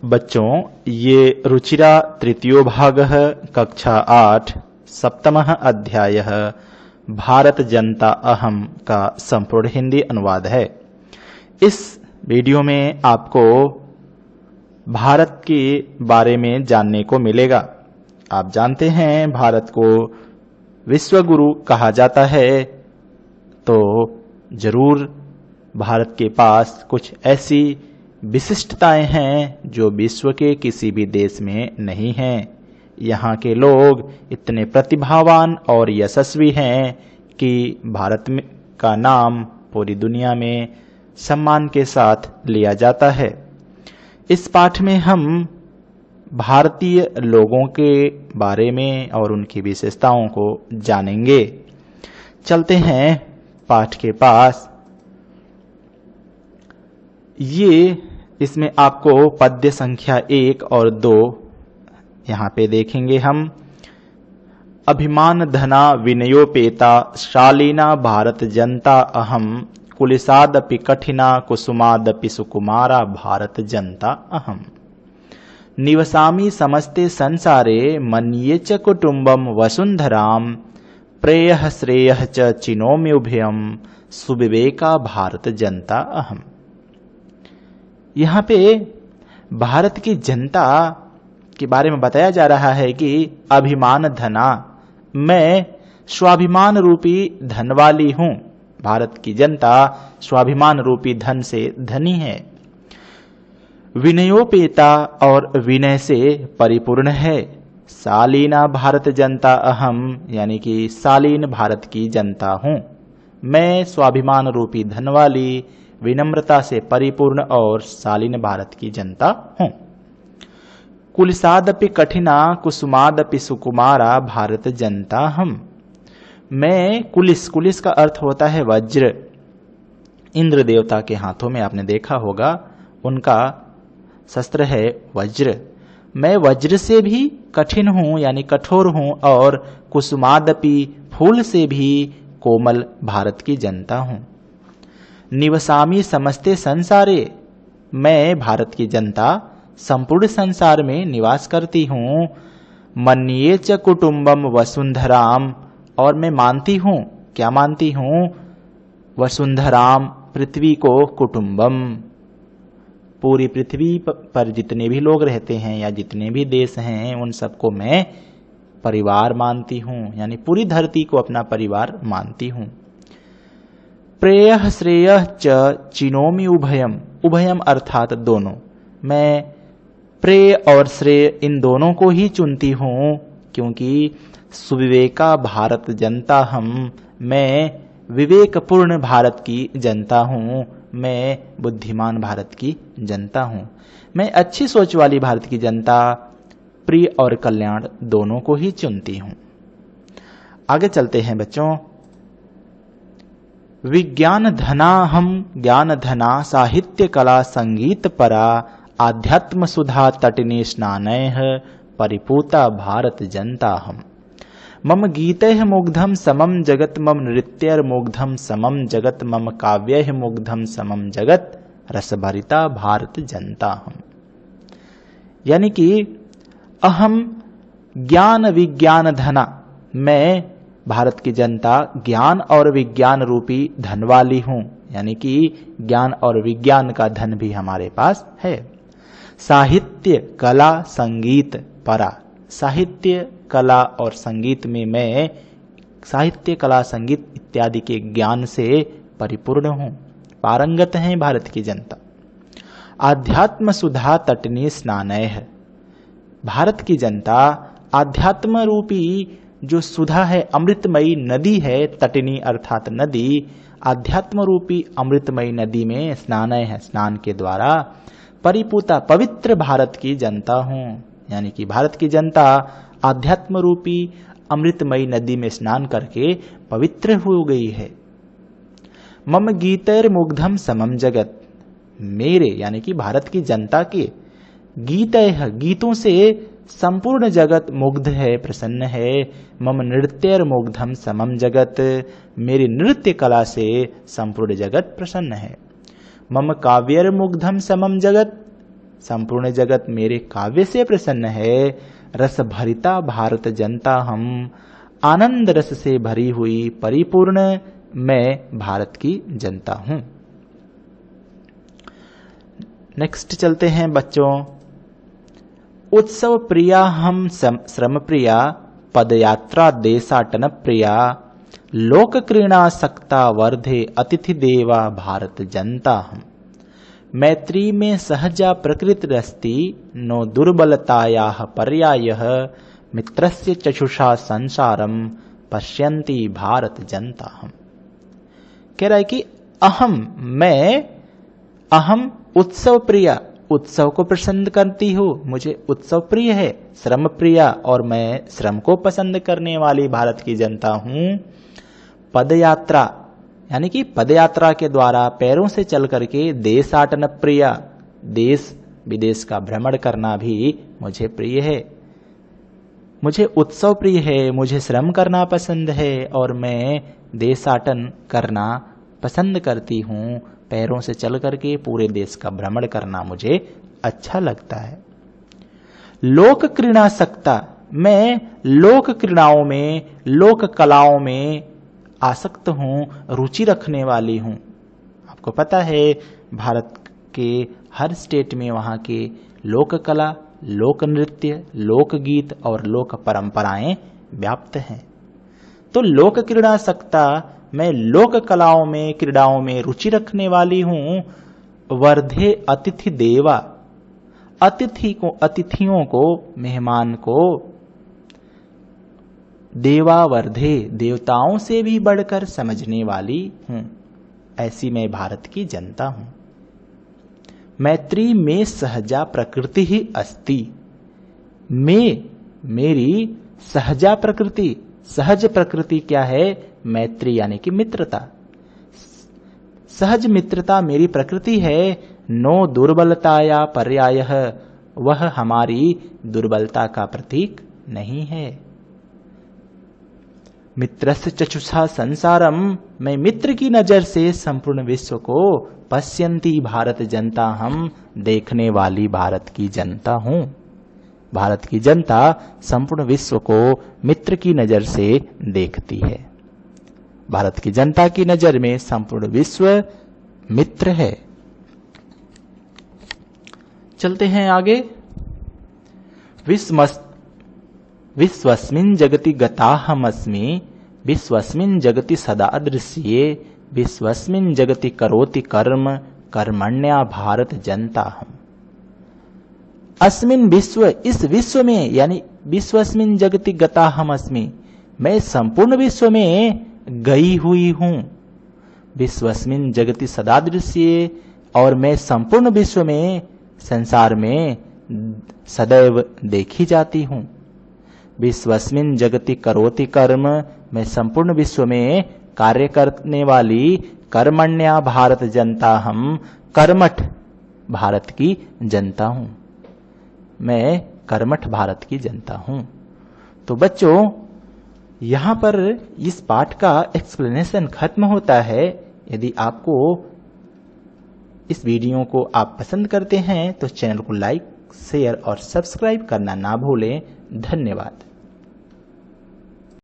बच्चों, ये रुचिरा तृतीयो भागः कक्षा 8 सप्तमः अध्यायः भारत जनता अहम का संपूर्ण हिंदी अनुवाद है। इस वीडियो में आपको भारत के बारे में जानने को मिलेगा। आप जानते हैं भारत को विश्व गुरु कहा जाता है, तो जरूर भारत के पास कुछ ऐसी विशिष्टताएं हैं जो विश्व के किसी भी देश में नहीं हैं। यहाँ के लोग इतने प्रतिभावान और यशस्वी हैं कि भारत में का नाम पूरी दुनिया में सम्मान के साथ लिया जाता है। इस पाठ में हम भारतीय लोगों के बारे में और उनकी विशेषताओं को जानेंगे। चलते हैं पाठ के पास। इसमें आपको पद्य संख्या 1 और 2 यहाँ पे देखेंगे हम। अभिमान धना विनयोपेता शालीना भारत जनता अहम कुलिसादपि कठिना कुसुमादपि सुकुमारा भारत जनता अहम। निवसामि समस्ते संसारे मन्ये च कुटुम्बम वसुंधराम प्रेयः श्रेयः च चिनोम्युभयम सुविवेका भारत जनता अहम। यहाँ पे भारत की जनता के बारे में बताया जा रहा है कि अभिमान धना, मैं स्वाभिमान रूपी धन वाली हूं। भारत की जनता स्वाभिमान रूपी धन से धनी है। विनयोपेता और विनय से परिपूर्ण है। शालीना भारत जनता अहम, यानी कि शालीन भारत की जनता हूं। मैं स्वाभिमान रूपी धन वाली, विनम्रता से परिपूर्ण और शालीन भारत की जनता हूं। कुलिसादपि कठिना कुसुमादपि सुकुमारा भारत जनता हम। मैं कुलिस का अर्थ होता है वज्र। इंद्र देवता के हाथों में आपने देखा होगा, उनका शस्त्र है वज्र। मैं वज्र से भी कठिन हूं, यानी कठोर हूं, और कुसुमादपि फूल से भी कोमल भारत की जनता हूं। निवसामि समस्ते संसारे, मैं भारत की जनता संपूर्ण संसार में निवास करती हूँ। मन्ये च कुटुम्बम वसुंधराम, और मैं मानती हूँ, क्या मानती हूँ? वसुंधराम, पृथ्वी को कुटुम्बम, पूरी पृथ्वी पर जितने भी लोग रहते हैं या जितने भी देश हैं उन सबको मैं परिवार मानती हूँ, यानी पूरी धरती को अपना परिवार मानती हूँ। प्रेयः श्रेयः च चिनोमि उभयम, उभयम अर्थात दोनों। मैं प्रेय और श्रेय इन दोनों को ही चुनती हूँ, क्योंकि सुविवेका भारत जनता हम, मैं विवेकपूर्ण भारत की जनता हूँ, मैं बुद्धिमान भारत की जनता हूँ। मैं अच्छी सोच वाली भारत की जनता, प्रिय और कल्याण दोनों को ही चुनती हूँ। आगे चलते हैं बच्चों। विज्ञान धना हम ज्ञान धना साहित्य कला संगीत परा आध्यात्म सुधा तटिनी स्नानैः परिपूता भारत जनता हम। मम गीतैः मुग्धम समम जगत मम नृत्यैर् मुग्धम समम जगत मम काव्यैः मुग्धम समम जगत रसभरिता भारत जनता हम। यानी कि अहम ज्ञान विज्ञान धना, मैं भारत की जनता ज्ञान और विज्ञान रूपी धन वाली हूं, यानी कि ज्ञान और विज्ञान का धन भी हमारे पास है। साहित्य कला संगीत परा, साहित्य कला और संगीत में मैं साहित्य कला संगीत इत्यादि के ज्ञान से परिपूर्ण हूं, पारंगत है भारत की जनता। आध्यात्म सुधा तटनी स्नानैः, भारत की जनता आध्यात्म रूपी जो सुधा है, अमृतमयी नदी है, तटिनी अर्थात नदी, आध्यात्म रूपी अमृतमयी नदी में स्नान है, स्नान के द्वारा परिपूता पवित्र भारत की जनता हूँ। यानी कि भारत की जनता आध्यात्म रूपी अमृतमयी नदी में स्नान करके पवित्र हो गई है। मम गीतैर् मुग्धम समम जगत, मेरे यानी कि भारत की जनता के गीतैः, गीतों से संपूर्ण जगत मुग्ध है, प्रसन्न है। मम नृत्यैर् मुग्धम समम जगत, मेरी नृत्य कला से संपूर्ण जगत प्रसन्न है। मम काव्यैर् मुग्धम समम जगत, संपूर्ण जगत मेरे काव्य से प्रसन्न है। रस भरिता भारत जनता हम, आनंद रस से भरी हुई परिपूर्ण मैं भारत की जनता हूं। नेक्स्ट चलते हैं बच्चों। उत्सव प्रिया हम श्रम प्रिया, पदयात्रा देशाटन प्रिया, लोक क्रीड़ा सक्ता वर्धे अतिथि देवा भारत जनता हम। मैत्री में सहजा प्रकृतिरस्ति, नो दुर्बलतायाः पर्यायः, मित्रस्य चक्षुषा संसारम पश्यन्ति भारत जनता हम। कह रहा है कि अहम उत्सव प्रिया, उत्सव को पसंद करती हूँ, मुझे उत्सव प्रिय है। श्रम प्रिया, और मैं श्रम को पसंद करने वाली भारत की जनता हूँ। पदयात्रा यानी कि पदयात्रा के द्वारा पैरों से चल करके देशाटन प्रिया, देश विदेश का भ्रमण करना भी मुझे प्रिय है। मुझे उत्सव प्रिय है, मुझे श्रम करना पसंद है, और मैं देशाटन करना पसंद करती हूँ। पैरों से चल करके पूरे देश का भ्रमण करना मुझे अच्छा लगता है। लोक क्रीड़ा सक्ता, मैं लोक क्रीड़ाओं में, लोक कलाओं में आसक्त हूं, रुचि रखने वाली हूं। आपको पता है भारत के हर स्टेट में वहां के लोक कला, लोक नृत्य, लोक गीत और लोक परंपराएं व्याप्त हैं। तो लोक क्रीड़ा सक्ता, मैं लोक कलाओं में, क्रीड़ाओं में रुचि रखने वाली हूं। वर्धे अतिथि देवा, अतिथियों को, मेहमान को, देवा वर्धे, देवताओं से भी बढ़कर समझने वाली हूं। ऐसी मैं भारत की जनता हूं। मैत्री में सहजा प्रकृति ही अस्ति, मेरी सहजा प्रकृति, सहज प्रकृति क्या है? मैत्री यानी कि मित्रता, सहज मित्रता मेरी प्रकृति है। नो दुर्बलता या पर्यायः, वह हमारी दुर्बलता का प्रतीक नहीं है। मित्रस्य चक्षुषा संसारम, मैं मित्र की नजर से संपूर्ण विश्व को, पश्यन्ति भारत जनता हम, देखने वाली भारत की जनता हूं। भारत की जनता संपूर्ण विश्व को मित्र की नजर से देखती है। भारत की जनता की नजर में संपूर्ण विश्व मित्र है। चलते हैं आगे। विश्वस्मिन् जगति गताहमस्मि, विश्वस्मिन् जगति सदा दृश्ये, विश्वस्मिन् जगति करोति कर्म, कर्मण्या भारत जनता हम। अस्मिन् विश्व, इस विश्व में, यानी विश्वस्मिन् जगति गताहमस्मि, मैं संपूर्ण विश्व में गई हुई हूं। विश्वस्मिन् जगति सदा दृश्ये, और मैं संपूर्ण विश्व में, संसार में सदैव देखी जाती हूं। विश्वस्मिन् जगति करोति कर्म, मैं संपूर्ण विश्व में कार्य करने वाली कर्मण्या भारत जनता हम, कर्मठ भारत की जनता हूं। मैं कर्मठ भारत की जनता हूं। तो बच्चों, यहां पर इस पाठ का एक्सप्लेनेशन खत्म होता है। यदि आपको इस वीडियो को आप पसंद करते हैं तो चैनल को लाइक, शेयर और सब्सक्राइब करना ना भूलें। धन्यवाद।